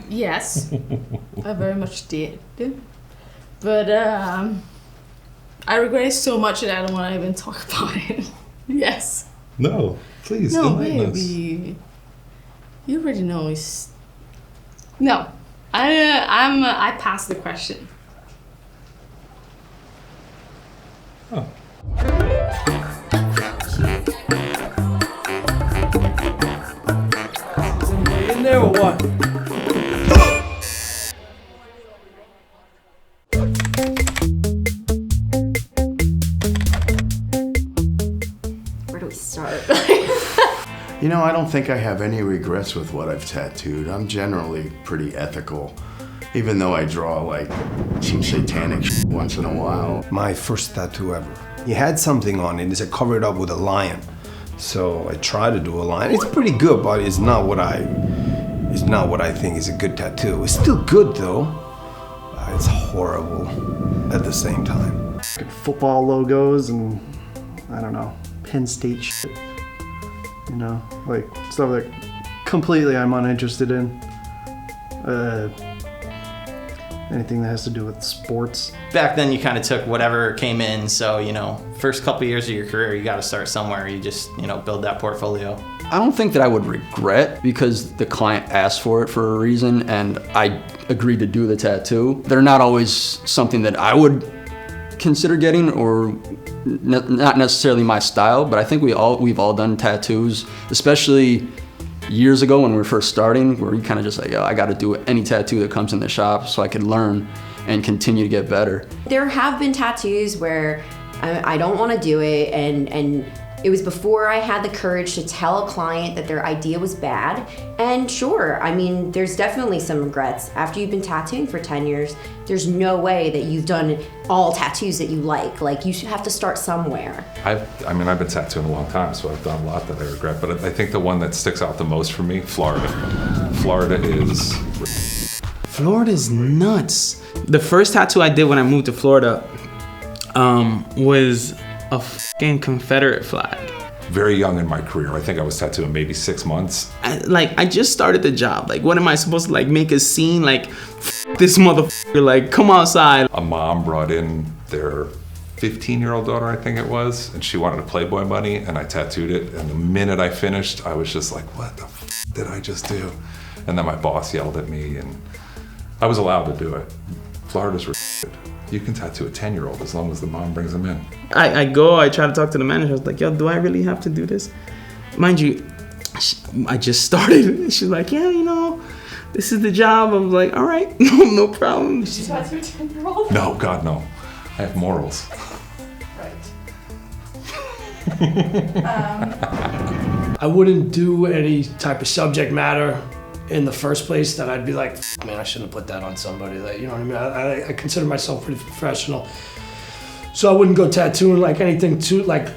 Yes, I very much did. But I regret it so much that I don't want to even talk about it. Yes. No, please. No, enlighten baby. You already know it's. No, I passed the question. us. Is anybody in there or what? Where do we start? You know, I don't think I have any regrets with what I've tattooed. I'm generally pretty ethical, even though I draw like some satanic shit once in a while. My first tattoo ever. He had something on it. I covered it up with a lion. So I tried to do a lion. It's pretty good, but it's not what I think is a good tattoo. It's still good though. It's horrible at the same time. Football logos and I don't know, Penn State shit. You know, like stuff that completely I'm uninterested in. Anything that has to do with sports. Back then you kind of took whatever came in, so first couple years of your career you got to start somewhere. You just build that portfolio. I don't think that I would regret because the client asked for it for a reason and I agreed to do the tattoo. They're not always something that I would consider getting or not necessarily my style, but I think we've all done tattoos, especially years ago when we were first starting, where you kind of just like, yo, I got to do any tattoo that comes in the shop so I could learn and continue to get better. There have been tattoos where I don't want to do it, and it was before I had the courage to tell a client that their idea was bad. And sure, I mean, there's definitely some regrets. After you've been tattooing for 10 years, there's no way that you've done all tattoos that you like. Like, you should have to start somewhere. I've been tattooing a long time, so I've done a lot that I regret, but I think the one that sticks out the most for me, Florida's nuts. The first tattoo I did when I moved to Florida was a fucking Confederate flag. Very young in my career. I think I was tattooing maybe 6 months. I just started the job. Like, what am I supposed to make a scene? Like, this motherfucker, like, come outside. A mom brought in their 15-year-old daughter, I think it was, and she wanted a Playboy bunny, and I tattooed it. And the minute I finished, I was just like, what the did I just do? And then my boss yelled at me, and I was allowed to do it. Florida's you can tattoo a 10-year-old as long as the mom brings them in. I try to talk to the manager. I was like, yo, do I really have to do this? Mind you, I just started. She's like, yeah, this is the job. I was like, all right, no problem. Did you tattoo a 10-year-old? No, God, no. I have morals. Right. I wouldn't do any type of subject matter in the first place that I'd be like, man, I shouldn't have put that on somebody. Like, you know what I mean? I consider myself pretty professional. So I wouldn't go tattooing like anything too like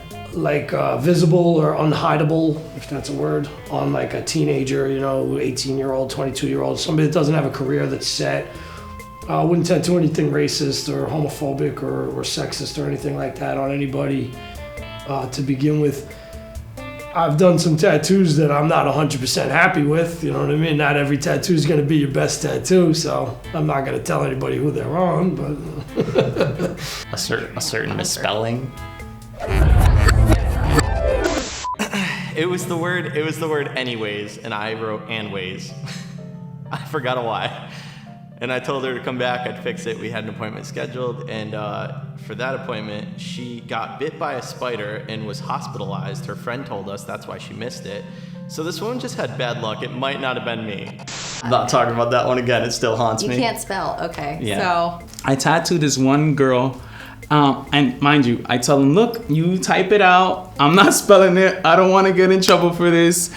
visible or unhideable, if that's a word, on like a teenager, 18-year-old, 22-year-old, somebody that doesn't have a career that's set. I wouldn't tattoo anything racist or homophobic or sexist or anything like that on anybody to begin with. I've done some tattoos that I'm not 100% happy with, you know what I mean? Not every tattoo is going to be your best tattoo, so I'm not going to tell anybody who they're on, but... a certain misspelling. It was the word anyways, and I wrote and ways. I forgot why. And I told her to come back, I'd fix it. We had an appointment scheduled, and for that appointment, she got bit by a spider and was hospitalized. Her friend told us that's why she missed it. So this woman just had bad luck. It might not have been me. I'm not talking about that one again. It still haunts me. You can't spell, okay. Yeah. So I tattooed this one girl, and mind you, I tell them, look, you type it out. I'm not spelling it. I don't want to get in trouble for this.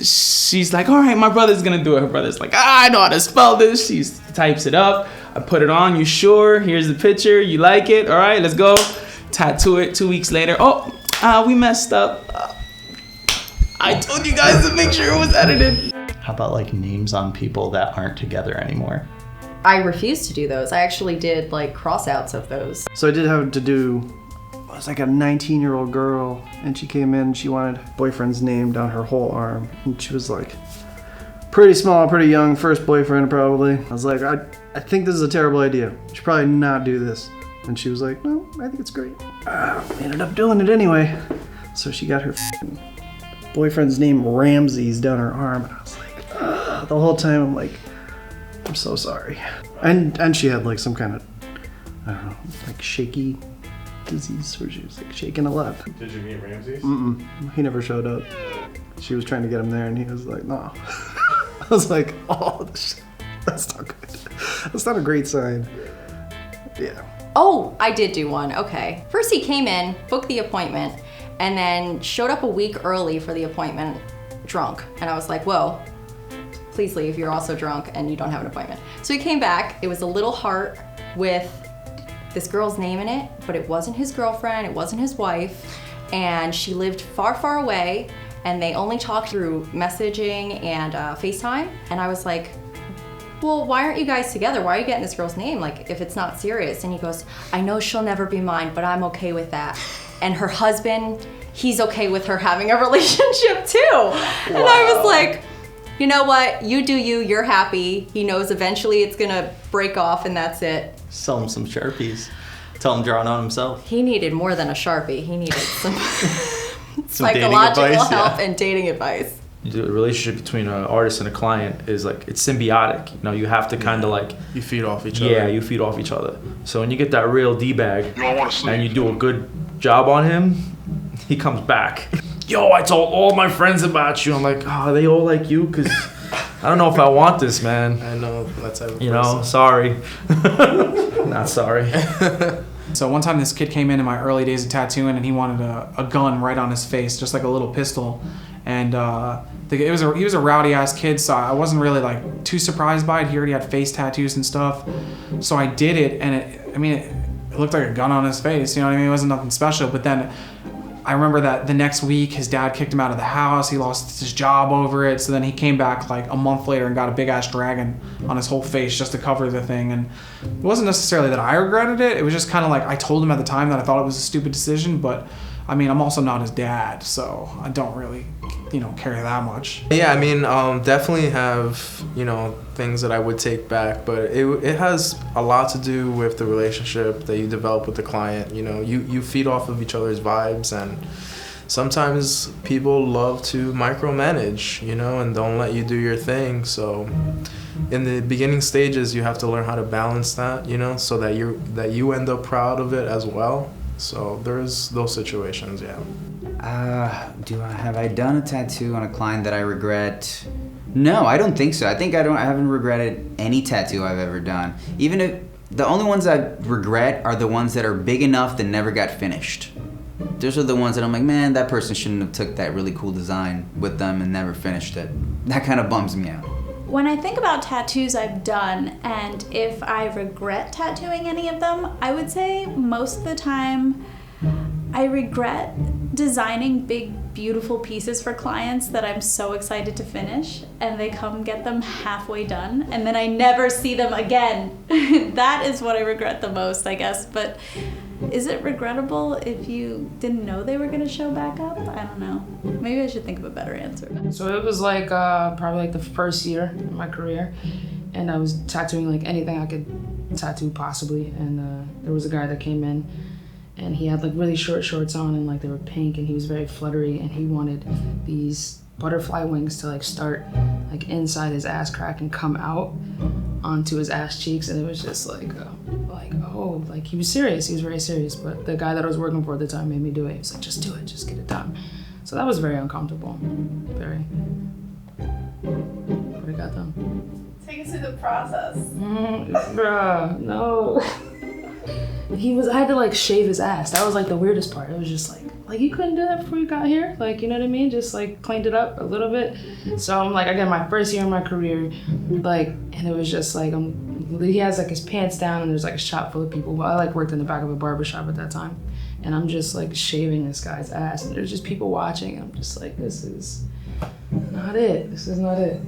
She's like, all right, my brother's gonna do it. Her brother's like, I know how to spell this. She types it up. I put it on. You sure? Here's the picture. You like it? All right, let's go. Tattoo it. 2 weeks later. Oh, we messed up. I told you guys to make sure it was edited. How about like names on people that aren't together anymore? I refused to do those. I actually did like cross-outs of those. So I did have to do, it was like a 19-year-old girl, and she came in, she wanted boyfriend's name down her whole arm, and she was like pretty small, pretty young, first boyfriend probably. I was like, I think this is a terrible idea. You should probably not do this. And she was like, no, I think it's great. Ended up doing it anyway. So she got her boyfriend's name Ramses down her arm, and I was like, the whole time I'm like, I'm so sorry. And she had like some kind of, I don't know, like shaky disease where she was like shaking a lot. Did you meet Ramses? He never showed up. She was trying to get him there and he was like, no. I was like, oh, that's not good. That's not a great sign. Yeah. Oh, I did do one. Okay. First he came in, booked the appointment, and then showed up a week early for the appointment drunk. And I was like, whoa, please leave. You're also drunk and you don't have an appointment. So he came back. It was a little heart with this girl's name in it, but it wasn't his girlfriend. It wasn't his wife. And she lived far, far away. And they only talked through messaging and FaceTime. And I was like, well, why aren't you guys together? Why are you getting this girl's name? Like, if it's not serious. And he goes, I know she'll never be mine, but I'm okay with that. And her husband, he's okay with her having a relationship too. Wow. And I was like, you know what? You do you, you're happy. He knows eventually it's gonna break off and that's it. Sell him some Sharpies. Tell him to draw it on himself. He needed more than a Sharpie. He needed some psychological help and dating advice. The relationship between an artist and a client is like, it's symbiotic. You know, you have to kind of like... You feed off each other. Yeah, you feed off each other. So when you get that real D-bag and you do a good job on him, he comes back. Yo, I told all my friends about you. I'm like, oh, are they all like you? Because I don't know if I want this, man. I know, that's how. You know, sorry. Not sorry. So one time this kid came in my early days of tattooing and he wanted a gun right on his face, just like a little pistol. And he was a rowdy ass kid, so I wasn't really like too surprised by it. He already had face tattoos and stuff. So I did it, and it looked like a gun on his face, you know what I mean? It wasn't nothing special. But then I remember that the next week his dad kicked him out of the house. He lost his job over it. So then he came back like a month later and got a big ass dragon on his whole face just to cover the thing. And it wasn't necessarily that I regretted it. It was just kind of like I told him at the time that I thought it was a stupid decision. But I mean, I'm also not his dad, so I don't really, care that much. Yeah, I mean, definitely have, things that I would take back, but it has a lot to do with the relationship that you develop with the client. You feed off of each other's vibes, and sometimes people love to micromanage, and don't let you do your thing. So in the beginning stages, you have to learn how to balance that, so that you end up proud of it as well. So there's those situations, yeah. Have I done a tattoo on a client that I regret? No, I don't think so. I haven't regretted any tattoo I've ever done. Even if the only ones I regret are the ones that are big enough that never got finished. Those are the ones that I'm like, man, that person shouldn't have took that really cool design with them and never finished it. That kind of bums me out. When I think about tattoos I've done, and if I regret tattooing any of them, I would say most of the time I regret designing big, beautiful pieces for clients that I'm so excited to finish, and they come get them halfway done, and then I never see them again. That is what I regret the most, I guess. But is it regrettable if you didn't know they were going to show back up? I don't know. Maybe I should think of a better answer. So it was like probably like the first year in my career, and I was tattooing like anything I could tattoo possibly. And there was a guy that came in, and he had like really short shorts on, and like they were pink, and he was very fluttery, and he wanted these butterfly wings to like start like inside his ass crack and come out onto his ass cheeks, and it was just like he was serious. He was very serious, but the guy that I was working for at the time made me do it. He was like, just do it, just get it done. So that was very uncomfortable, very. But I got done. Take us through the process. Bruh, no. I had to like shave his ass. That was like the weirdest part. It was just like you couldn't do that before you got here? Like, you know what I mean? Just like cleaned it up a little bit. So I'm like, again, my first year in my career, like, and it was just like, he has like his pants down and there's like a shop full of people. But I like worked in the back of a barber shop at that time. And I'm just like shaving this guy's ass and there's just people watching. And I'm just like, this is not it. This is not it.